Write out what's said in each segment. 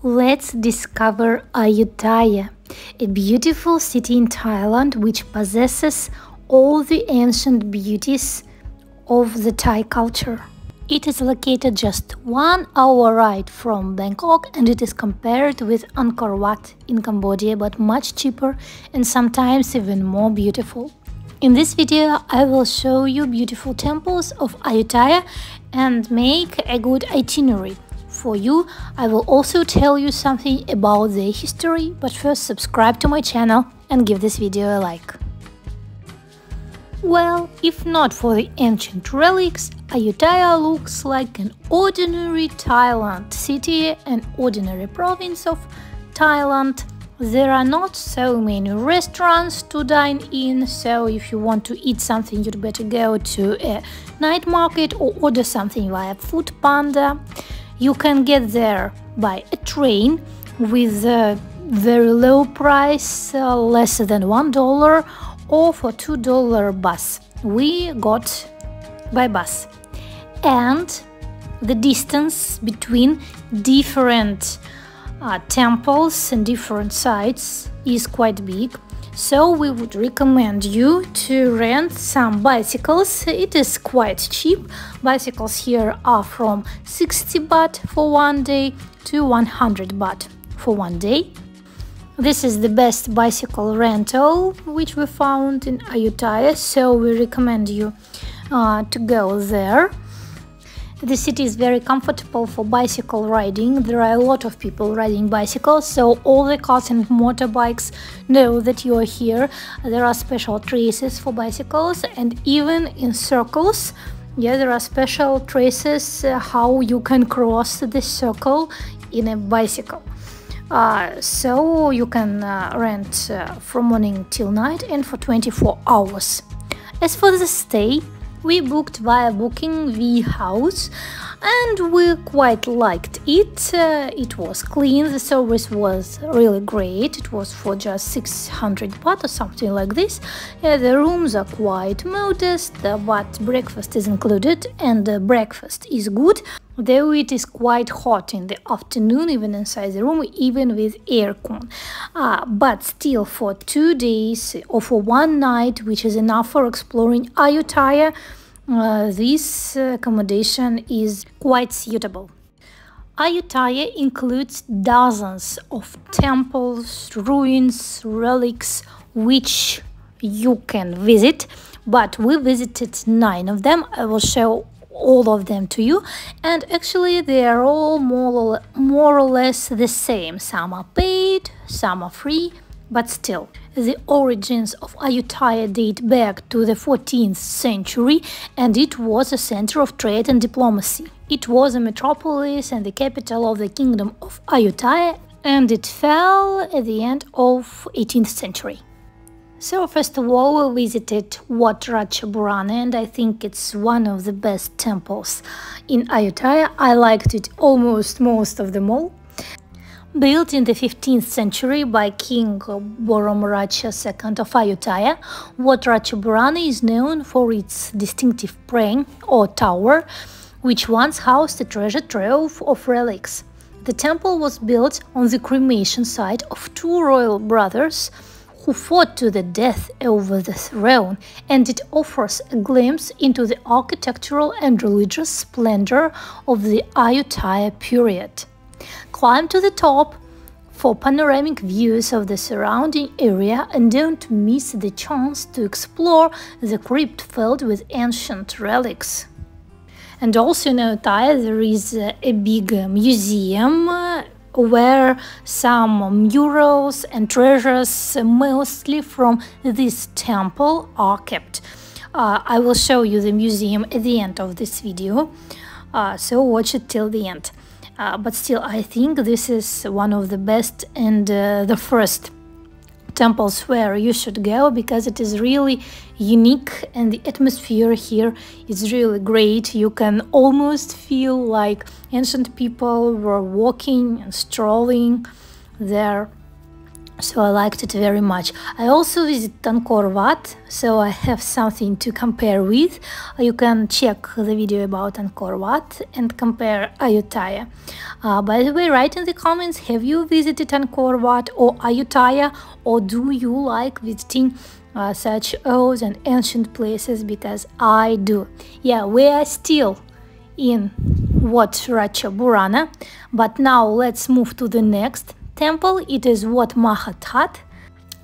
Let's discover Ayutthaya, a beautiful city in Thailand which possesses all the ancient beauties of the Thai culture. It is located just 1 hour ride from Bangkok, and it is compared with Angkor Wat in Cambodia, but much cheaper and sometimes even more beautiful. In this video I will show you beautiful temples of Ayutthaya and make a good itinerary. For you, I will also tell you something about the history, but first subscribe to my channel and give this video a like. Well, if not for the ancient relics, Ayutthaya looks like an ordinary Thailand city, an ordinary province of Thailand. There are not so many restaurants to dine in, so if you want to eat something, you'd better go to a night market or order something via Food Panda. You can get there by a train with a very low price, less than $1, or for $2 bus. We got by bus, and the distance between different temples and different sites is quite big, so we would recommend you to rent some bicycles. It is quite cheap. Bicycles here are from 60 baht for 1 day to 100 baht for 1 day. This is the best bicycle rental which we found in Ayutthaya, so we recommend you to go there. The city is very comfortable for bicycle riding. There are a lot of people riding bicycles, so all the cars and motorbikes know that you are here. There are special traces for bicycles, and even in circles, there are special traces how you can cross the circle in a bicycle. So you can rent from morning till night and for 24 hours. As for the stay, we booked via Booking House and we quite liked it. It was clean, the service was really great. It was for just 600 baht or something like this. The rooms are quite modest, but breakfast is included, and the breakfast is good. Though it is quite hot in the afternoon, even inside the room, even with aircon. But still, for 2 days or for 1 night, which is enough for exploring Ayutthaya, this accommodation is quite suitable. Ayutthaya includes dozens of temples, ruins, relics, which you can visit, but we visited 9 of them. I will show all of them to you, and actually they are all more or less the same. Some are paid, some are free, but still. The origins of Ayutthaya date back to the 14th century, and it was a center of trade and diplomacy. It was a metropolis and the capital of the kingdom of Ayutthaya, and it fell at the end of 18th century. So first of all, we visited Ratchaburana, and I think it's one of the best temples in Ayutthaya. I liked it almost most of them all. Built in the 15th century by King Boromracha II of Ayutthaya, Ratchaburana is known for its distinctive prang or tower, which once housed a treasure trove of relics. The temple was built on the cremation site of 2 royal brothers who fought to the death over the throne, and it offers a glimpse into the architectural and religious splendor of the Ayutthaya period. Climb to the top for panoramic views of the surrounding area, and don't miss the chance to explore the crypt filled with ancient relics. And also in Ayutthaya there is a big museum where some murals and treasures, mostly from this temple, are kept. I will show you the museum at the end of this video, so watch it till the end. But still, I think this is one of the best and the first temples where you should go, because it is really unique and the atmosphere here is really great. You can almost feel like ancient people were walking and strolling there. so I liked it very much. I also visited Angkor Wat, so I have something to compare with. You can check the video about Angkor Wat and compare Ayutthaya. By the way, write in the comments, have you visited Angkor Wat or Ayutthaya, or do you like visiting such old and ancient places? Because I do. Yeah, we are still in ratchaburana, but now let's move to the next temple. It is mahathat,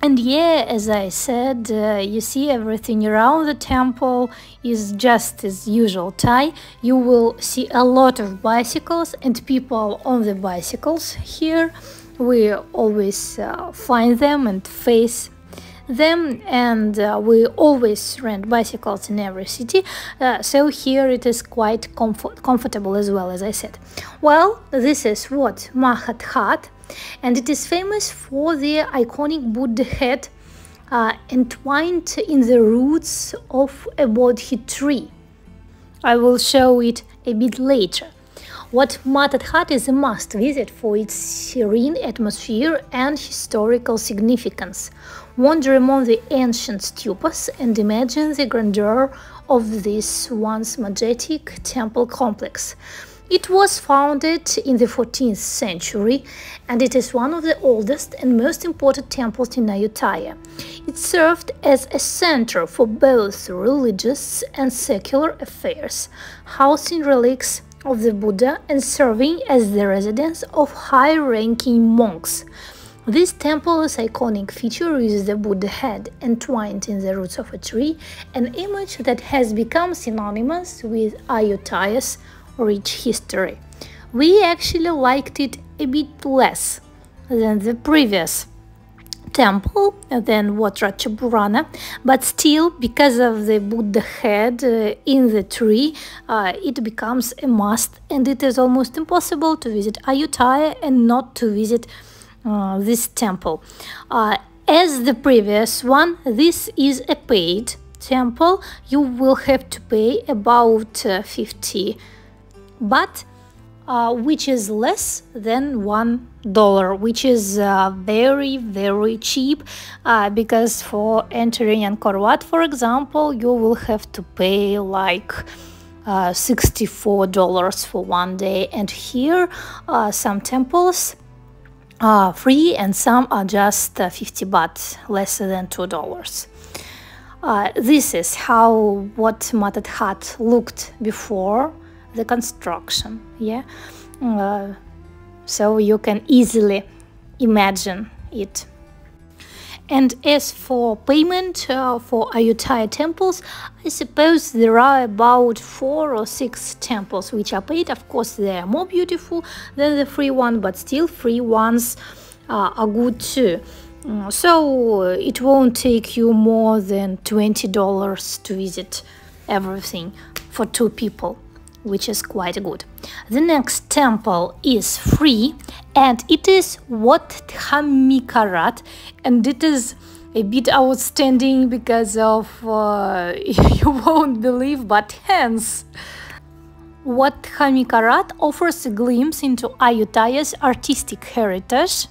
and yeah, as I said, you see everything around the temple is just as usual Thai. You will see a lot of bicycles and people on the bicycles here. We always find them and face them, and we always rent bicycles in every city, so here it is quite comfortable as well, as I said. Well, this is mahathat, and it is famous for the iconic Buddha head entwined in the roots of a bodhi tree. I will show it a bit later. Mahathat is a must visit for its serene atmosphere and historical significance. Wander among the ancient stupas and imagine the grandeur of this once majestic temple complex. It was founded in the 14th century, and it is one of the oldest and most important temples in Ayutthaya. It served as a center for both religious and secular affairs, housing relics of the Buddha and serving as the residence of high-ranking monks. This temple's iconic feature is the Buddha head entwined in the roots of a tree, an image that has become synonymous with Ayutthaya's rich history. We actually liked it a bit less than the previous temple, than ratchaburana, but still, because of the Buddha head in the tree, it becomes a must, and it is almost impossible to visit Ayutthaya and not to visit this temple. As the previous one, this is a paid temple. You will have to pay about 50 baht, which is less than $1, which is very, very cheap, because for entering Angkor Wat, for example, you will have to pay like $64 for one day, and here some temples are free and some are just 50 baht, less than $2. This is how mahathat looked before the construction, yeah, so you can easily imagine it. And as for payment for Ayutthaya temples, I suppose there are about 4 or 6 temples which are paid. Of course, they are more beautiful than the free one, but still free ones are good too. So it won't take you more than $20 to visit everything for 2 people, which is quite good. The next temple is free, and it is Hamikarat, and it is a bit outstanding because of you won't believe, but hence Hamikarat offers a glimpse into Ayutthaya's artistic heritage.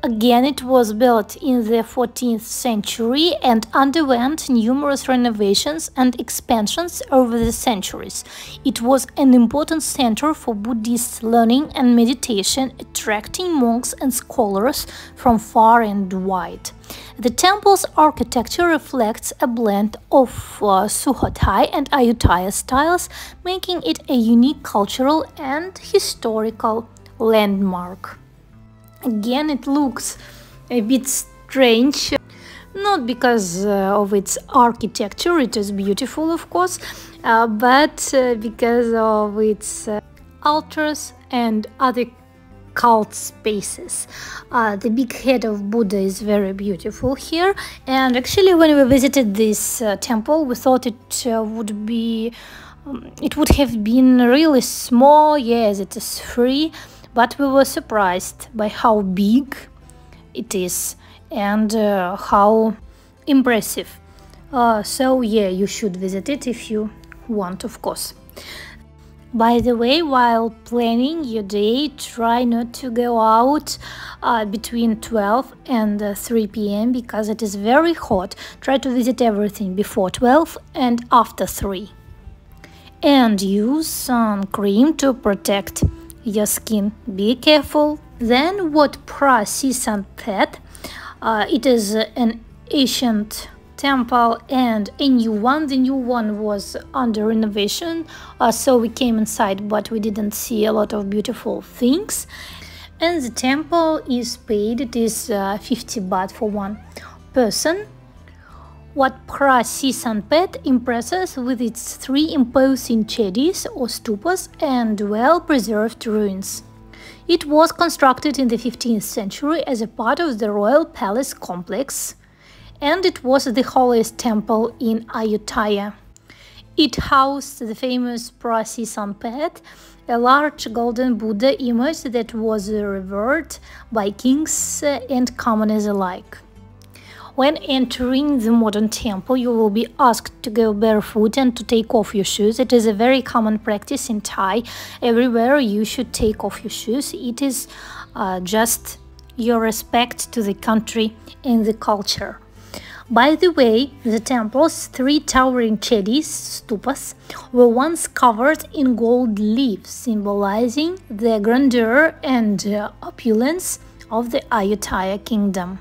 Again, it was built in the 14th century and underwent numerous renovations and expansions over the centuries. It was an important center for Buddhist learning and meditation, attracting monks and scholars from far and wide. The temple's architecture reflects a blend of Sukhothai and Ayutthaya styles, making it a unique cultural and historical landmark. Again, it looks a bit strange, not because of its architecture, it is beautiful of course, but because of its altars and other cult spaces. The big head of Buddha is very beautiful here, and actually when we visited this temple we thought it would have been really small. Yes, it is free, but we were surprised by how big it is and how impressive. So yeah, you should visit it if you want, of course. By the way, while planning your day, try not to go out between 12 and 3 p.m. because it is very hot. Try to visit everything before 12 and after 3. And use sun cream to protect your skin. Be careful. Then what phra sanphet? It is an ancient temple and a new one. The new one was under renovation, so we came inside, but we didn't see a lot of beautiful things. And the temple is paid. It is 50 baht for one person. What phra sanphet impresses with its 3 imposing chedis or stupas and well-preserved ruins. It was constructed in the 15th century as a part of the royal palace complex, and it was the holiest temple in Ayutthaya. It housed the famous phra sanphet, a large golden Buddha image that was revered by kings and commoners alike. When entering the modern temple, you will be asked to go barefoot and to take off your shoes. It is a very common practice in Thai. Everywhere you should take off your shoes. It is just your respect to the country and the culture. By the way, the temple's 3 towering chedis, stupas, were once covered in gold leaves, symbolizing the grandeur and opulence of the Ayutthaya kingdom.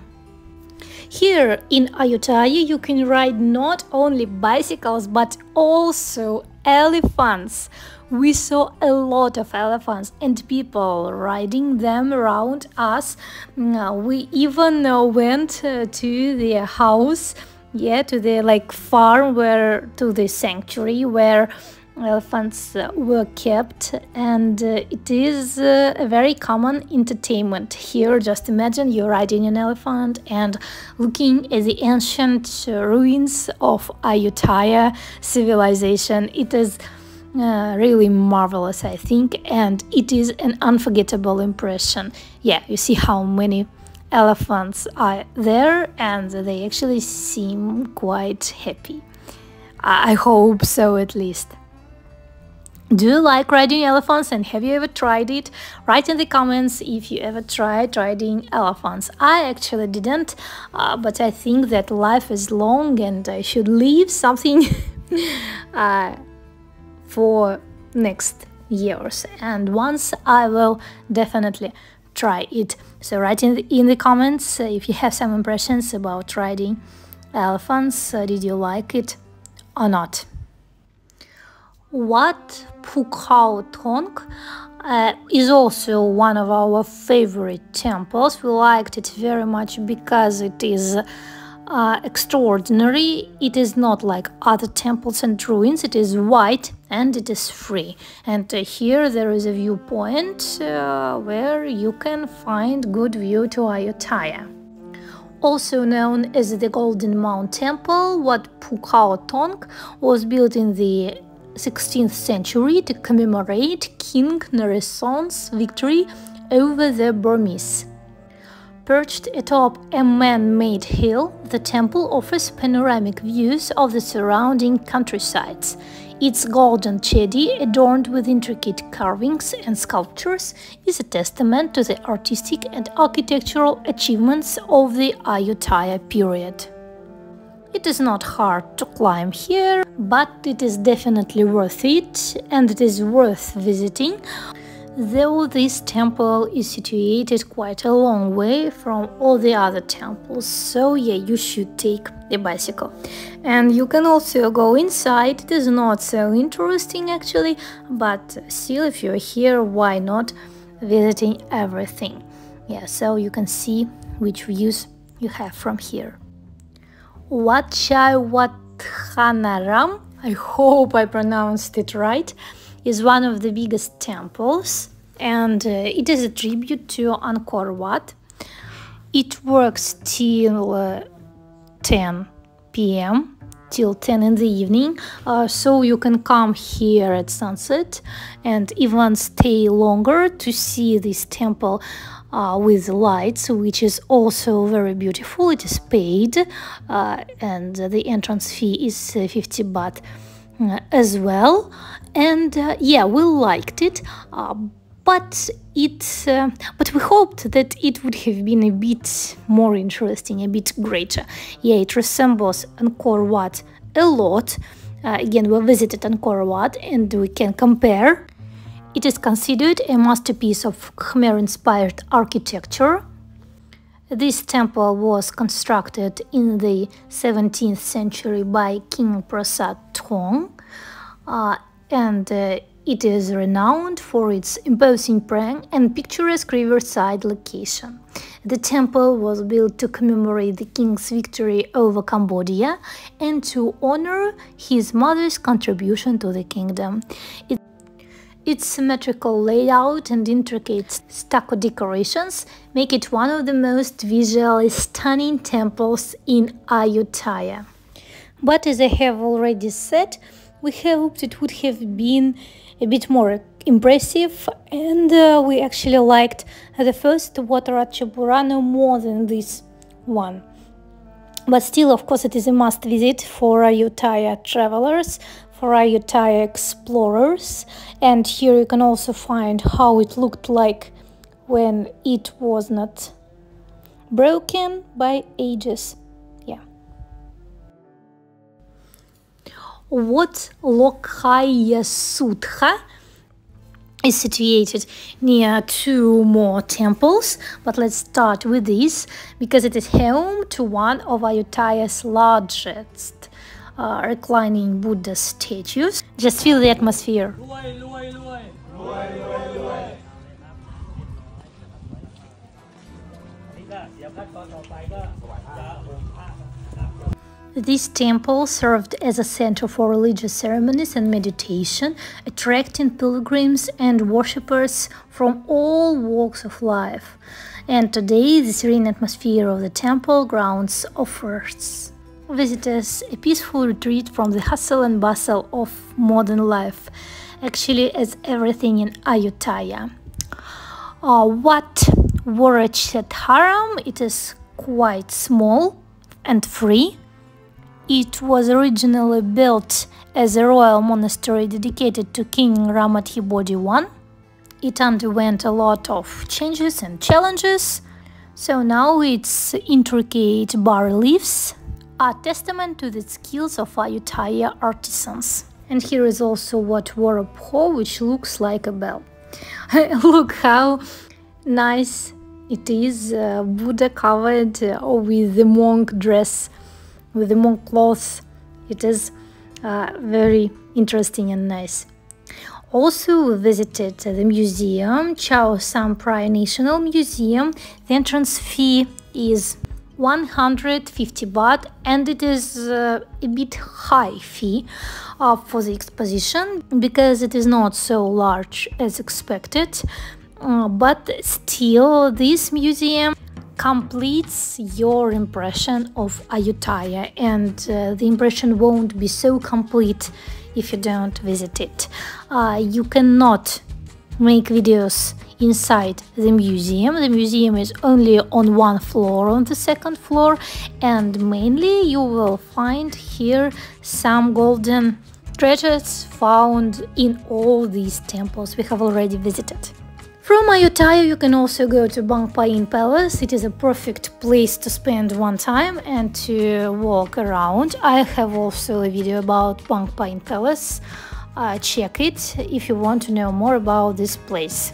Here in Ayutthaya, you can ride not only bicycles but also elephants. We saw a lot of elephants and people riding them around us. We even went to their house, to the farm, to the sanctuary where elephants were kept, and it is a very common entertainment here. Just imagine you're riding an elephant and looking at the ancient ruins of Ayutthaya civilization. It is really marvelous, I think, and it is an unforgettable impression. You see how many elephants are there, and they actually seem quite happy. I hope so, at least. Do you like riding elephants, and have you ever tried it? Write in the comments if you ever tried riding elephants. I actually didn't, but I think that life is long and I should leave something for next years, and once I will definitely try it. So write in the comments if you have some impressions about riding elephants. Did you like it or not? Wat Phongpaichit is also one of our favorite temples. We liked it very much because it is extraordinary. It is not like other temples and ruins. It is white and it is free. And here there is a viewpoint where you can find good view to Ayutthaya. Also known as the Golden Mount Temple, Wat Phongpaichit was built in the 16th century to commemorate King Naresuan's victory over the Burmese. Perched atop a man-made hill, the temple offers panoramic views of the surrounding countrysides. Its golden chedi, adorned with intricate carvings and sculptures, is a testament to the artistic and architectural achievements of the Ayutthaya period. It is not hard to climb here, but it is definitely worth it, and it is worth visiting, though this temple is situated quite a long way from all the other temples, so you should take the bicycle. And you can also go inside. It is not so interesting actually, but still, if you're here, why not visiting everything? So you can see which views you have from here. Wat Chaiwathanaram, I hope I pronounced it right, is one of the biggest temples, and it is a tribute to Angkor Wat. It works till 10 p.m. till 10 in the evening, so you can come here at sunset and even stay longer to see this temple with lights, which is also very beautiful. It is paid, and the entrance fee is 50 baht as well, and yeah, we liked it, but we hoped that it would have been a bit more interesting, a bit greater. Yeah, it resembles Angkor Wat a lot. Again, we visited Angkor Wat and we can compare. It is considered a masterpiece of Khmer-inspired architecture. This temple was constructed in the 17th century by King Prasad Thong, and it is renowned for its imposing prang and picturesque riverside location. The temple was built to commemorate the king's victory over Cambodia and to honor his mother's contribution to the kingdom. Its symmetrical layout and intricate stucco decorations make it one of the most visually stunning temples in Ayutthaya. But as I have already said, we hoped it would have been a bit more impressive, and we actually liked the first water ratchaburana more than this one. But still, of course, it is a must visit for Ayutthaya travelers, for Ayutthaya explorers, and here you can also find how it looked like when it was not broken by ages. Yeah. Wat Lokhaya Sutha is situated near two more temples, but let's start with this because it is home to one of Ayutthaya's largest reclining Buddha statues. Just feel the atmosphere. This temple served as a center for religious ceremonies and meditation, attracting pilgrims and worshippers from all walks of life. And today, the serene atmosphere of the temple grounds offers visitors a peaceful retreat from the hustle and bustle of modern life, actually as everything in Ayutthaya. What Warachet Haram, it is quite small and free. It was originally built as a royal monastery dedicated to King Ramathibodi I. It underwent a lot of changes and challenges, so now its intricate bas-reliefs are testament to the skills of Ayutthaya artisans. And here is also what wore a paw, which looks like a bell. Look how nice it is, Buddha covered with the monk dress, with the monk clothes. It is very interesting and nice. Also, we visited the museum, Chao Phraya National Museum. The entrance fee is 150 baht, and it is a bit high fee for the exposition because it is not so large as expected. But still, this museum completes your impression of Ayutthaya, and the impression won't be so complete if you don't visit it. You cannot make videos inside the museum. The museum is only on one floor, on the second floor, and mainly you will find here some golden treasures found in all these temples we have already visited. From Ayutthaya, you can also go to Bangkok Palace. It is a perfect place to spend one time and to walk around. I have also a video about Bangkok Palace. Check it if you want to know more about this place.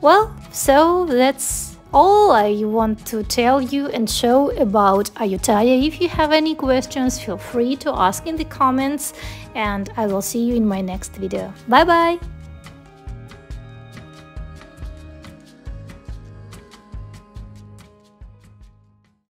Well, so that's all I want to tell you and show about Ayutthaya. If you have any questions, feel free to ask in the comments, and I will see you in my next video. Bye bye!